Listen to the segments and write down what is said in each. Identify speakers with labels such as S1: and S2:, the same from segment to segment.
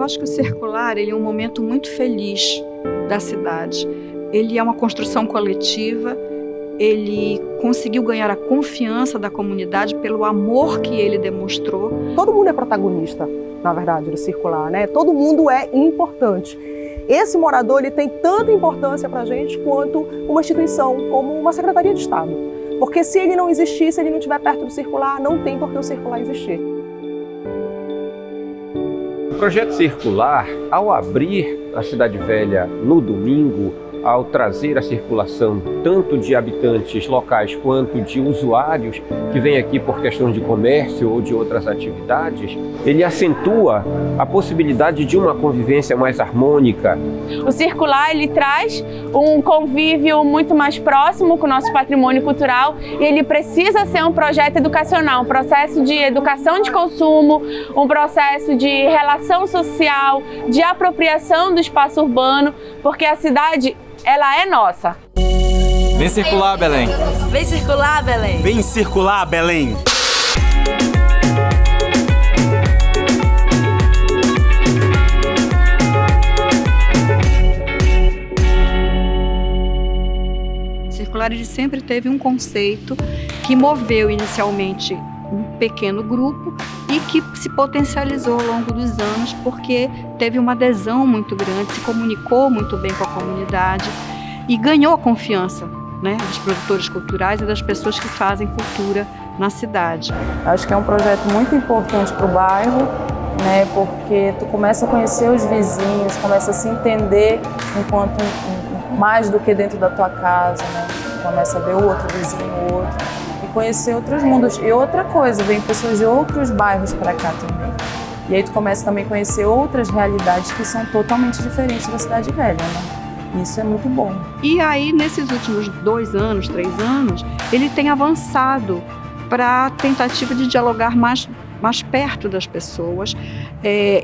S1: acho que o circular ele é um momento muito feliz da cidade. Ele é uma construção coletiva, ele conseguiu ganhar a confiança da comunidade pelo amor que ele demonstrou.
S2: Todo mundo é protagonista, na verdade, do circular, né? Todo mundo é importante. Esse morador ele tem tanta importância para a gente quanto uma instituição, como uma Secretaria de Estado. Porque se ele não existir, se ele não estiver perto do circular, não tem por que o circular existir.
S3: O projeto circular, ao abrir a Cidade Velha no domingo, ao trazer a circulação tanto de habitantes locais quanto de usuários que vêm aqui por questão de comércio ou de outras atividades, ele acentua a possibilidade de uma convivência mais harmônica.
S4: O circular ele traz um convívio muito mais próximo com o nosso patrimônio cultural e ele precisa ser um projeto educacional, um processo de educação de consumo, um processo de relação social, de apropriação do espaço urbano, porque a cidade ela é nossa.
S5: Vem circular, Belém!
S6: Vem circular, Belém!
S5: Vem circular, Belém!
S1: Circular ele sempre teve um conceito que moveu inicialmente um pequeno grupo e que se potencializou ao longo dos anos porque teve uma adesão muito grande, se comunicou muito bem com a comunidade e ganhou a confiança, né, dos produtores culturais e das pessoas que fazem cultura na cidade.
S7: Acho que é um projeto muito importante para o bairro, né, porque tu começa a conhecer os vizinhos, começa a se entender enquanto mais do que dentro da tua casa, né, começa a ver o outro vizinho, o outro. Conhecer outros mundos. E outra coisa, vem pessoas de outros bairros para cá também. E aí tu começa também a conhecer outras realidades que são totalmente diferentes da Cidade Velha, né? Isso é muito bom.
S1: E aí, nesses últimos 2 anos, 3 anos, ele tem avançado para a tentativa de dialogar mais perto das pessoas,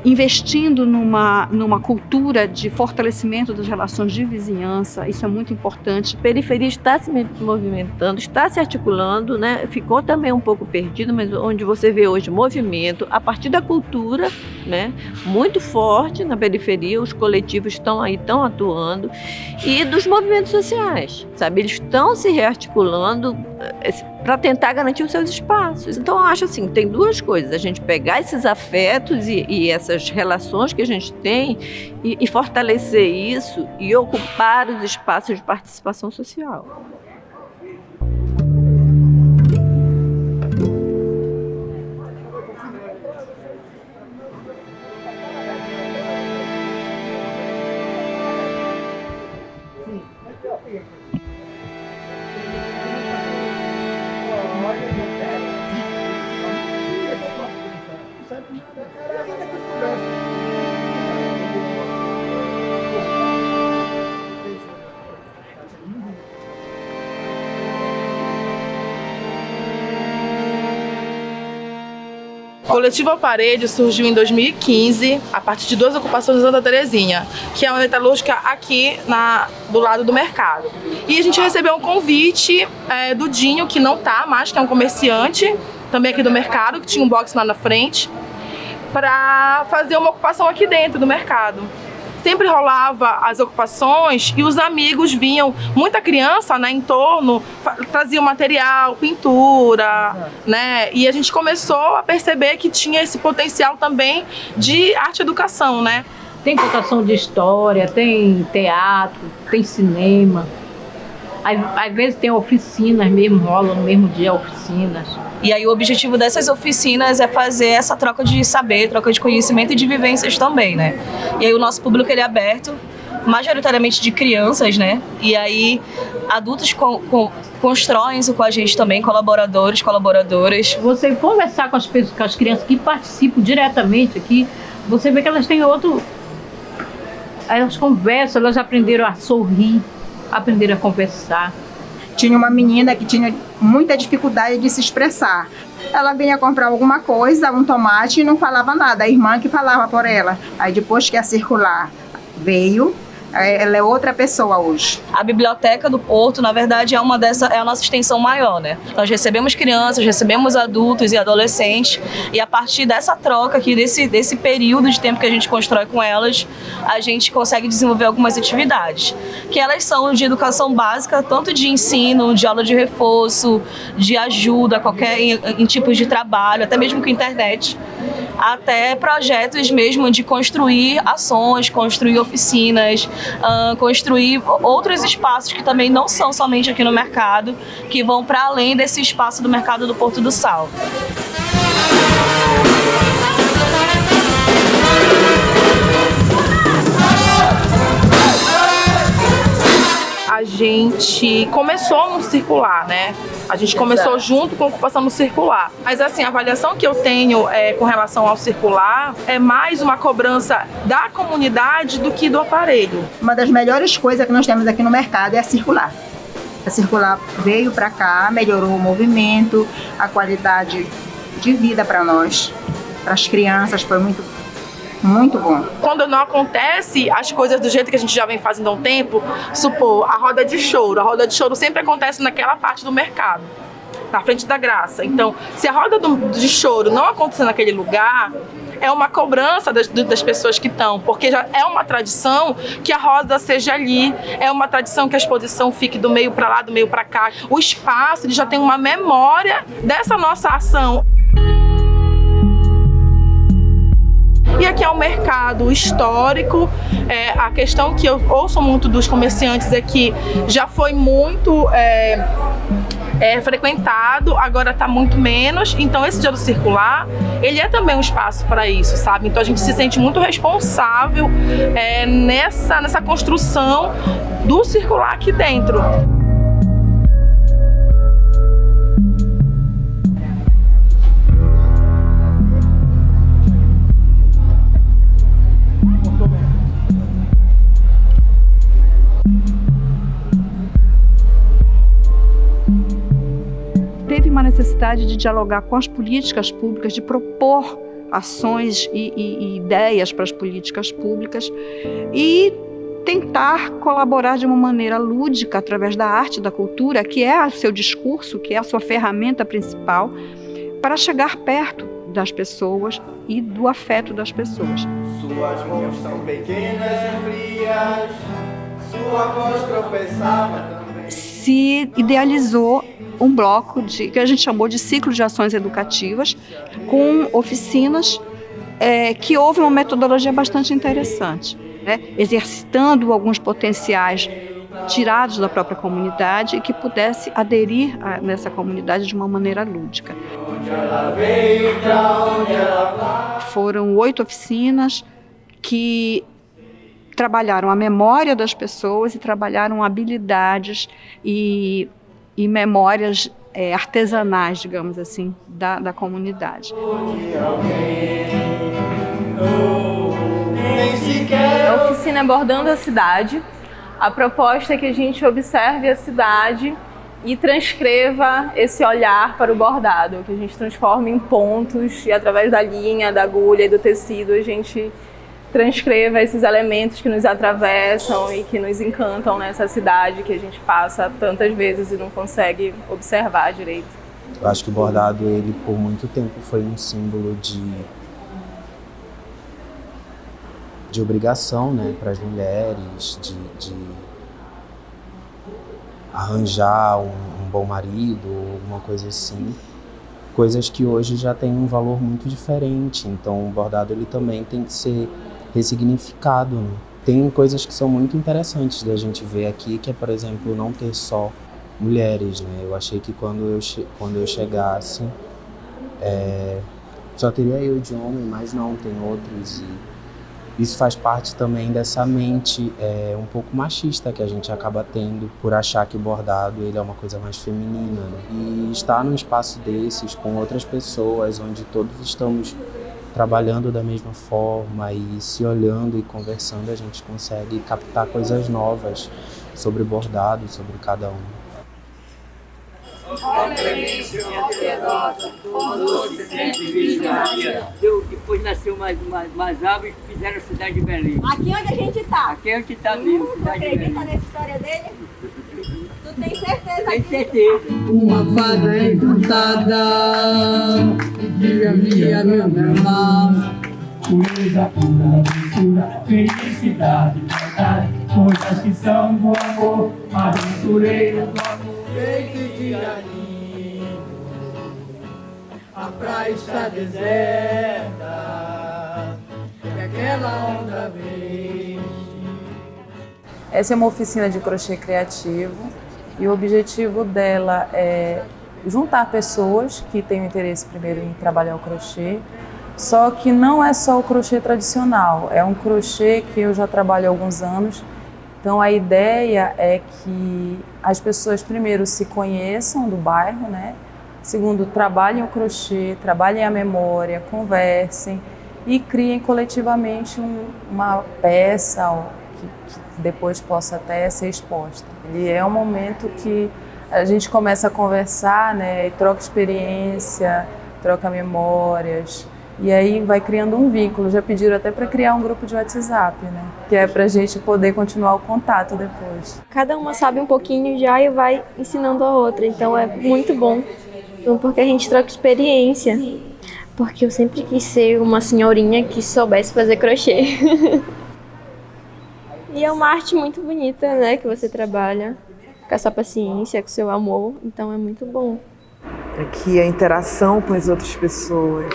S1: investindo numa cultura de fortalecimento das relações de vizinhança. Isso é muito importante.
S8: A periferia está se movimentando, está se articulando, né? Ficou também um pouco perdido, mas onde você vê hoje movimento, a partir da cultura, né? Muito forte na periferia, os coletivos estão aí, estão atuando, e dos movimentos sociais, sabe? Eles estão se rearticulando para tentar garantir os seus espaços. Então, eu acho assim, tem duas coisas, a gente pegar esses afetos e essas relações que a gente tem e fortalecer isso e ocupar os espaços de participação social.
S9: O Coletivo Aparelho surgiu em 2015, a partir de 2 ocupações da Santa Terezinha, que é uma metalúrgica aqui do lado do mercado. E a gente recebeu um convite do Dinho, que não tá mais, que é um comerciante, também aqui do mercado, que tinha um box lá na frente, para fazer uma ocupação aqui dentro do mercado. Sempre rolava as ocupações e os amigos vinham, muita criança, né, em torno, trazia material, pintura, né, e a gente começou a perceber que tinha esse potencial também de arte e educação, né.
S10: Tem contação de história, tem teatro, tem cinema, às vezes tem oficinas mesmo, rolam no mesmo dia oficinas.
S6: E aí o objetivo dessas oficinas é fazer essa troca de saber, troca de conhecimento e de vivências também, né? E aí o nosso público ele é aberto, majoritariamente de crianças, né? E aí adultos constroem isso com a gente também, colaboradores, colaboradoras.
S10: Você conversar com as pessoas, com as crianças que participam diretamente aqui, você vê que elas têm outro... Elas conversam, elas aprenderam a sorrir, aprenderam a conversar.
S11: Tinha uma menina que tinha muita dificuldade de se expressar. Ela vinha comprar alguma coisa, um tomate, e não falava nada. A irmã que falava por ela. Aí depois que a circular veio, Ela é outra pessoa hoje.
S6: A Biblioteca do Porto, na verdade, é a nossa extensão maior, né? Nós recebemos crianças, recebemos adultos e adolescentes, e a partir dessa troca aqui, desse período de tempo que a gente constrói com elas, a gente consegue desenvolver algumas atividades, que elas são de educação básica, tanto de ensino, de aula de reforço, de ajuda, em tipos de trabalho, até mesmo com internet, até projetos mesmo de construir ações, construir oficinas, construir outros espaços que também não são somente aqui no mercado, que vão para além desse espaço do mercado do Porto do Sal.
S9: A gente começou no circular, né? A gente começou junto com a ocupação no circular. Mas assim, a avaliação que eu tenho com relação ao circular é mais uma cobrança da comunidade do que do aparelho.
S11: Uma das melhores coisas que nós temos aqui no mercado é a circular. A circular veio para cá, melhorou o movimento, a qualidade de vida para nós, para as crianças, foi muito bom.
S9: Quando não acontece as coisas do jeito que a gente já vem fazendo há um tempo, supor, a roda de choro. A roda de choro sempre acontece naquela parte do mercado, na frente da Graça. Então, se a roda de choro não acontecer naquele lugar, é uma cobrança das pessoas que estão, porque já é uma tradição que a roda seja ali, é uma tradição que a exposição fique do meio para lá, do meio para cá. O espaço ele já tem uma memória dessa nossa ação. E aqui é um mercado histórico, a questão que eu ouço muito dos comerciantes é que já foi muito frequentado, agora está muito menos, então esse dia do circular, ele é também um espaço para isso, sabe? Então a gente se sente muito responsável nessa construção do circular aqui dentro.
S1: Teve uma necessidade de dialogar com as políticas públicas, de propor ações e ideias para as políticas públicas e tentar colaborar de uma maneira lúdica através da arte, da cultura, que é o seu discurso, que é a sua ferramenta principal, para chegar perto das pessoas e do afeto das pessoas.
S12: Suas mãos tão pequenas e frias, sua voz tropeçava também.
S1: Se idealizou um bloco que a gente chamou de ciclo de ações educativas, com oficinas que houve uma metodologia bastante interessante, né? Exercitando alguns potenciais tirados da própria comunidade e que pudesse aderir nessa comunidade de uma maneira lúdica. Foram 8 oficinas que trabalharam a memória das pessoas e trabalharam habilidades e memórias artesanais, digamos assim, da comunidade.
S4: A oficina Abordando a Cidade. A proposta é que a gente observe a cidade e transcreva esse olhar para o bordado, que a gente transforme em pontos e através da linha, da agulha e do tecido a gente transcreva esses elementos que nos atravessam e que nos encantam nessa cidade que a gente passa tantas vezes e não consegue observar direito.
S13: Eu acho que o bordado, ele por muito tempo foi um símbolo de obrigação, né, para as mulheres, de arranjar um bom marido ou alguma coisa assim. Coisas que hoje já têm um valor muito diferente, então o bordado ele também tem que ser ressignificado, né? Tem coisas que são muito interessantes da gente ver aqui, que é, por exemplo, não ter só mulheres, né? Eu achei que quando eu chegasse, só teria eu de homem, mas não, tem outros, e isso faz parte também dessa mente um pouco machista que a gente acaba tendo por achar que o bordado ele é uma coisa mais feminina, né? E estar num espaço desses com outras pessoas, onde todos estamos trabalhando da mesma forma e se olhando e conversando, a gente consegue captar coisas novas sobre bordado, sobre cada um.
S12: Ó clemência, ó piedosa, ó doce sempre Virgem Maria, Deus depois
S14: nasceu mais árvores e fizeram a cidade de Belém.
S15: Aqui onde a gente tá?
S14: Aqui é onde está mesmo,
S15: Tu
S14: cidade de Belém.
S15: acredita nessa história dele? Tu tem certeza?
S14: Tem certeza.
S16: Uma fada encantada que havia no meu mar. Pureza, pura, doçura, felicidade, verdade, coisas que são do amor, aventureiro do amor. Feito de animo, a praia está deserta, e aquela onda vem.
S7: Essa é uma oficina de crochê criativo e o objetivo dela é juntar pessoas que têm interesse primeiro em trabalhar o crochê, só que não é só o crochê tradicional, é um crochê que eu já trabalho há alguns anos. Então a ideia é que as pessoas primeiro se conheçam do bairro, né? Segundo, trabalhem o crochê, trabalhem a memória, conversem e criem coletivamente uma peça que depois possa até ser exposta. E é um momento que a gente começa a conversar, né? E troca experiência, troca memórias. E aí vai criando um vínculo. Já pediram até para criar um grupo de WhatsApp, né? Que é para a gente poder continuar o contato depois.
S17: Cada uma sabe um pouquinho já e vai ensinando a outra. Então é muito bom. Porque a gente troca experiência. Porque eu sempre quis ser uma senhorinha que soubesse fazer crochê. E é uma arte muito bonita, né? Que você trabalha com a sua paciência, com o seu amor. Então é muito bom.
S18: Aqui a interação com as outras pessoas.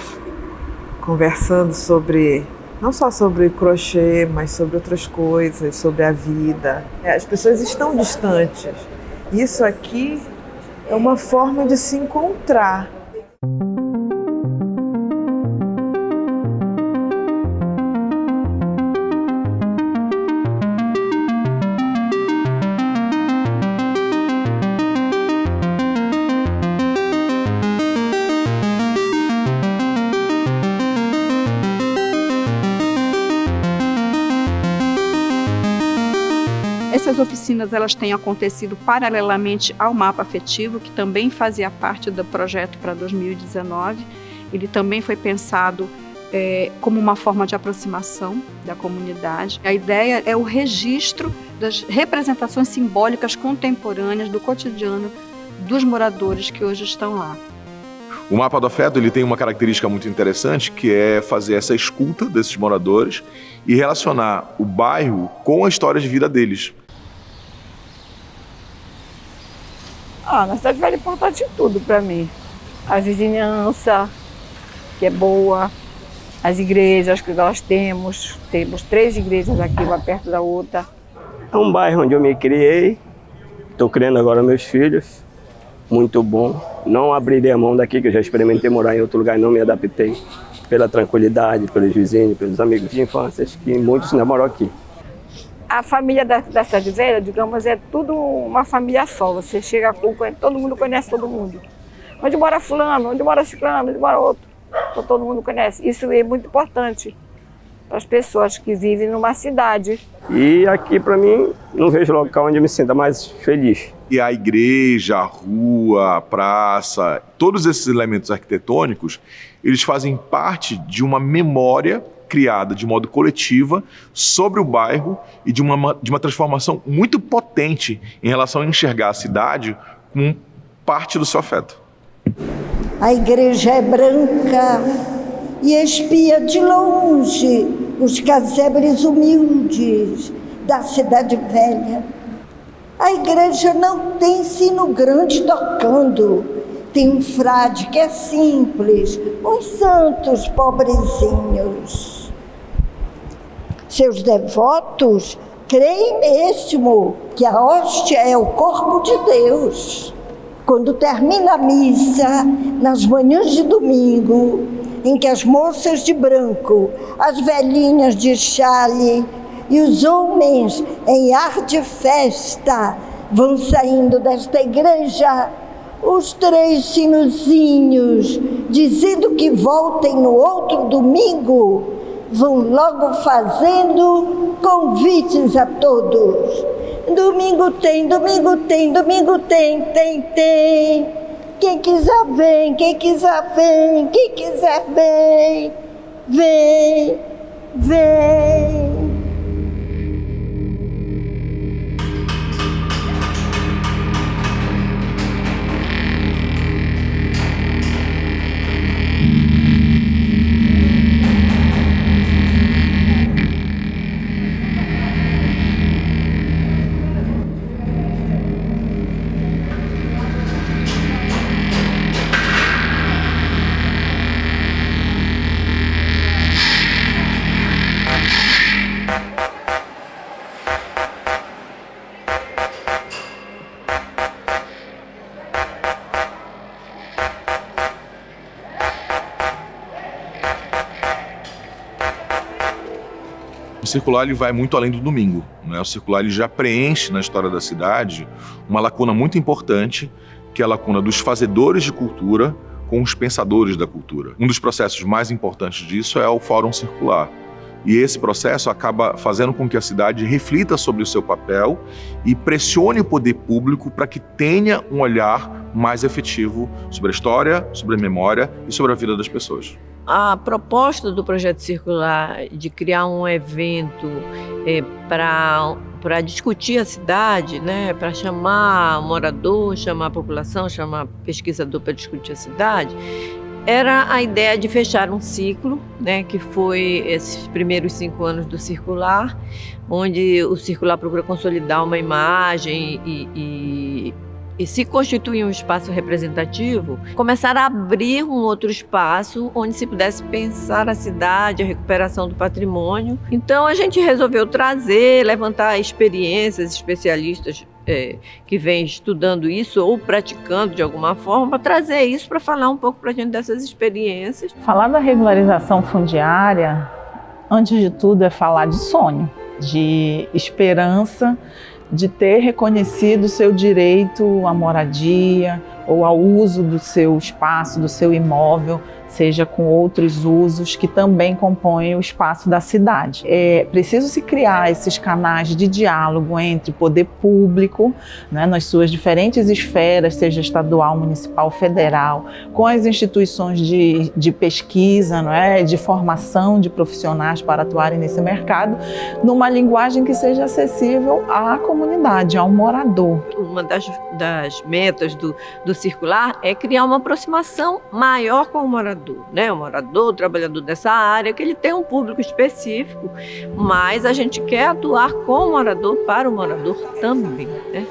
S18: Conversando sobre, não só sobre crochê, mas sobre outras coisas, sobre a vida. As pessoas estão distantes. Isso aqui é uma forma de se encontrar.
S1: Essas oficinas elas têm acontecido paralelamente ao mapa afetivo, que também fazia parte do projeto para 2019. Ele também foi pensado como uma forma de aproximação da comunidade. A ideia é o registro das representações simbólicas contemporâneas do cotidiano dos moradores que hoje estão lá.
S19: O mapa do afeto ele tem uma característica muito interessante, que é fazer essa escuta desses moradores e relacionar o bairro com a história de vida deles.
S20: Na cidade velha é importante tudo para mim. A vizinhança, que é boa, as igrejas que nós temos 3 igrejas aqui, uma perto da outra.
S21: É um bairro onde eu me criei, estou criando agora meus filhos, muito bom. Não abrirei a mão daqui, que eu já experimentei morar em outro lugar e não me adaptei, pela tranquilidade, pelos vizinhos, pelos amigos de infância, que muitos ainda moram aqui.
S20: A família da cidade velha, digamos, é tudo uma família só. Você chega, todo mundo conhece todo mundo. Onde mora fulano, onde mora ciclano, onde mora outro. Então, todo mundo conhece. Isso é muito importante para as pessoas que vivem numa cidade.
S21: E aqui, para mim, não vejo local onde eu me sinta mais feliz.
S19: E a igreja, a rua, a praça, todos esses elementos arquitetônicos, eles fazem parte de uma memória criada de modo coletiva sobre o bairro e de uma transformação muito potente em relação a enxergar a cidade como parte do seu afeto.
S22: A igreja é branca e espia de longe os casebres humildes da cidade velha. A igreja não tem sino grande tocando, tem um frade que é simples, uns santos pobrezinhos. Seus devotos creem mesmo que a hóstia é o corpo de Deus. Quando termina a missa, nas manhãs de domingo, em que as moças de branco, as velhinhas de chale e os homens em ar de festa vão saindo desta igreja, os 3 sinozinhos, dizendo que voltem no outro domingo, vão logo fazendo convites a todos. Domingo tem, domingo tem, domingo tem, tem. Quem quiser vem, quem quiser vem, quem quiser vem. vem, vem.
S19: O circular ele vai muito além do domingo, né? O circular ele já preenche na história da cidade uma lacuna muito importante, que é a lacuna dos fazedores de cultura com os pensadores da cultura. Um dos processos mais importantes disso é o Fórum Circular. E esse processo acaba fazendo com que a cidade reflita sobre o seu papel e pressione o poder público para que tenha um olhar mais efetivo sobre a história, sobre a memória e sobre a vida das pessoas.
S8: A proposta do Projeto Circular de criar um evento para discutir a cidade, né, para chamar o morador, chamar a população, chamar pesquisador para discutir a cidade, era a ideia de fechar um ciclo, né, que foi esses primeiros 5 anos do Circular, onde o Circular procura consolidar uma imagem e se constituir um espaço representativo, começar a abrir um outro espaço onde se pudesse pensar a cidade, a recuperação do patrimônio. Então a gente resolveu levantar experiências, especialistas que vêm estudando isso ou praticando de alguma forma, para trazer isso para falar um pouco para a gente dessas experiências.
S2: Falar da regularização fundiária, antes de tudo, é falar de sonho, de esperança, de ter reconhecido o seu direito à moradia ou ao uso do seu espaço, do seu imóvel, seja com outros usos que também compõem o espaço da cidade. É preciso se criar esses canais de diálogo entre o poder público, né, nas suas diferentes esferas, seja estadual, municipal, federal, com as instituições de pesquisa, não é, de formação de profissionais para atuarem nesse mercado, numa linguagem que seja acessível à comunidade, ao morador.
S8: Uma das metas do Circular é criar uma aproximação maior com o morador, né? O morador, o trabalhador dessa área, que ele tem um público específico, mas a gente quer atuar com o morador, para o morador também, né?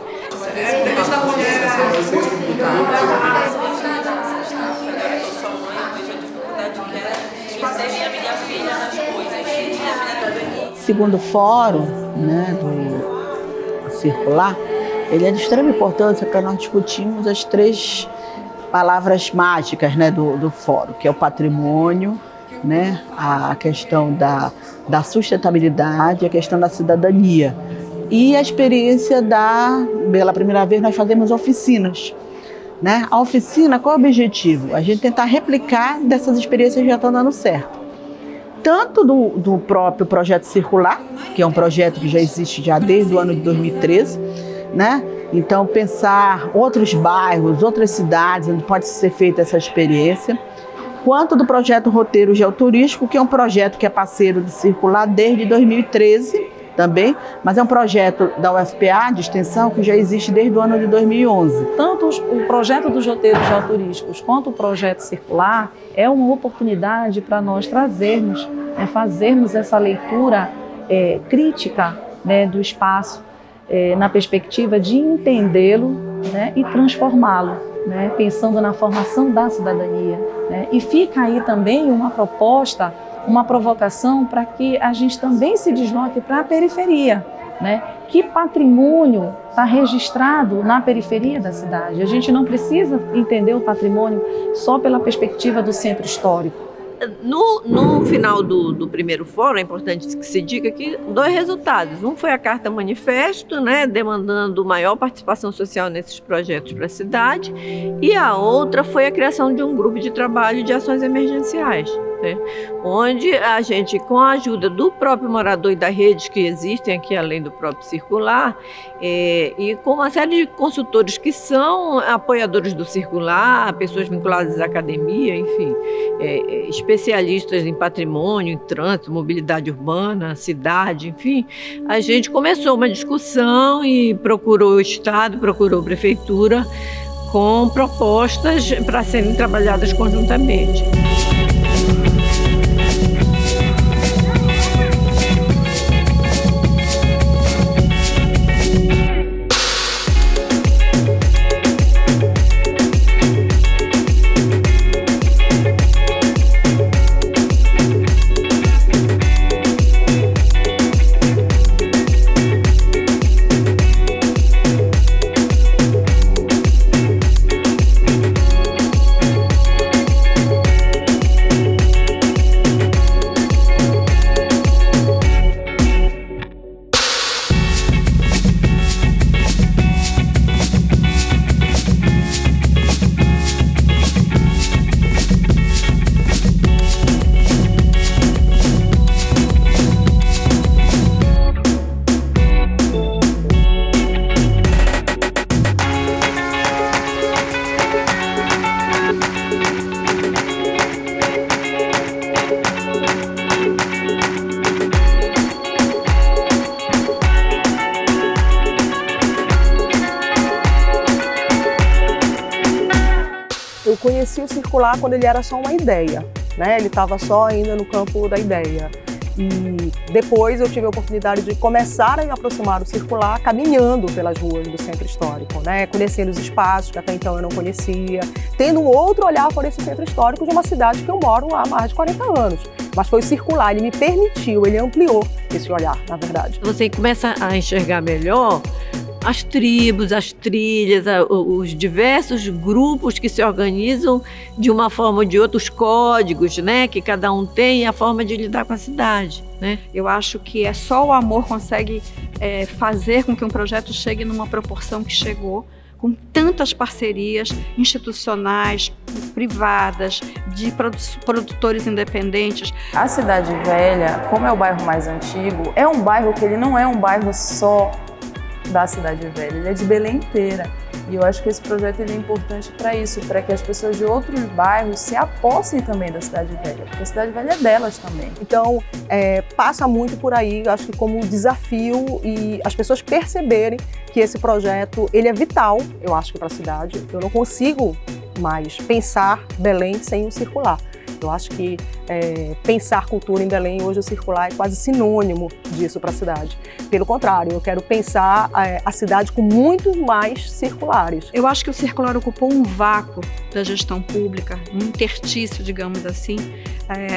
S3: Segundo o fórum, né, do Circular, ele é de extrema importância para nós discutirmos as 3 palavras mágicas, né, do fórum, que é o patrimônio, né, a questão da sustentabilidade, a questão da cidadania. E a experiência pela primeira vez nós fazemos oficinas. Né? A oficina, qual é o objetivo? A gente tentar replicar dessas experiências que já estão dando certo. Tanto do próprio Projeto Circular, que é um projeto que já existe já desde o ano de 2013, né? Então, pensar outros bairros, outras cidades onde pode ser feita essa experiência, quanto do projeto Roteiro Geoturístico, que é um projeto que é parceiro do Circular desde 2013 também, mas é um projeto da UFPA de extensão que já existe desde o ano de 2011.
S2: Tanto o projeto dos roteiros geoturísticos quanto o projeto Circular é uma oportunidade para nós trazermos, fazermos essa leitura crítica, né, do espaço, na perspectiva de entendê-lo, né, e transformá-lo, né, pensando na formação da cidadania. Né? E fica aí também uma proposta, uma provocação para que a gente também se desloque para a periferia. Né? Que patrimônio está registrado na periferia da cidade? A gente não precisa entender o patrimônio só pela perspectiva do centro histórico.
S8: No final do primeiro fórum, é importante que se diga que 2 resultados. Um foi a carta manifesto, né, demandando maior participação social nesses projetos para a cidade, e a outra foi a criação de um grupo de trabalho de ações emergenciais. né? Onde a gente, com a ajuda do próprio morador e das redes que existem aqui, além do próprio Circular, e com uma série de consultores que são apoiadores do Circular, pessoas vinculadas à academia, enfim, especialistas em patrimônio, em trânsito, mobilidade urbana, cidade, enfim, a gente começou uma discussão e procurou o Estado, procurou a Prefeitura, com propostas para serem trabalhadas conjuntamente.
S5: Eu conheci o Circular quando ele era só uma ideia, né? Ele estava só ainda no campo da ideia. E depois eu tive a oportunidade de começar a me aproximar do Circular caminhando pelas ruas do Centro Histórico, né? Conhecendo os espaços que até então eu não conhecia, tendo um outro olhar por esse Centro Histórico de uma cidade que eu moro há mais de 40 anos. Mas foi o Circular, ele me permitiu, ele ampliou esse olhar, na verdade.
S8: Você começa a enxergar melhor as tribos, as trilhas, os diversos grupos que se organizam de uma forma ou de outra, os códigos, né, que cada um tem, e a forma de lidar com a cidade, né?
S1: Eu acho que só o amor consegue fazer com que um projeto chegue numa proporção que chegou, com tantas parcerias institucionais, privadas, de produtores independentes.
S7: A Cidade Velha, como é o bairro mais antigo, é um bairro que ele não é um bairro só da Cidade Velha, ele é de Belém inteira. E eu acho que esse projeto ele é importante para isso, para que as pessoas de outros bairros se apossem também da Cidade Velha, porque a Cidade Velha é delas também.
S5: Então, passa muito por aí, acho que como desafio, e as pessoas perceberem que esse projeto ele é vital, eu acho que para a cidade. Eu não consigo mais pensar Belém sem o Circular. Eu acho que pensar cultura em Belém, hoje o Circular é quase sinônimo disso para a cidade. Pelo contrário, eu quero pensar a cidade com muito mais circulares.
S1: Eu acho que o Circular ocupou um vácuo da gestão pública, um interstício, digamos assim,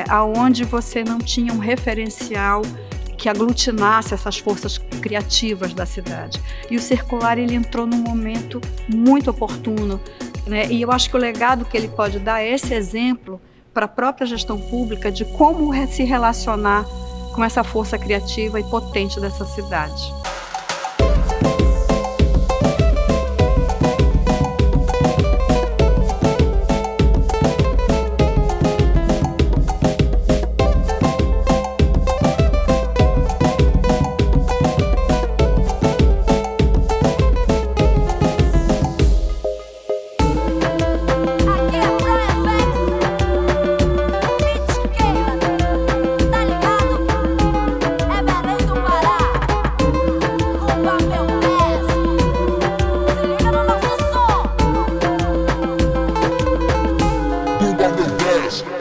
S1: aonde você não tinha um referencial que aglutinasse essas forças criativas da cidade. E o Circular ele entrou num momento muito oportuno, né? E eu acho que o legado que ele pode dar é esse exemplo para a própria gestão pública de como se relacionar com essa força criativa e potente dessa cidade.
S10: Yes.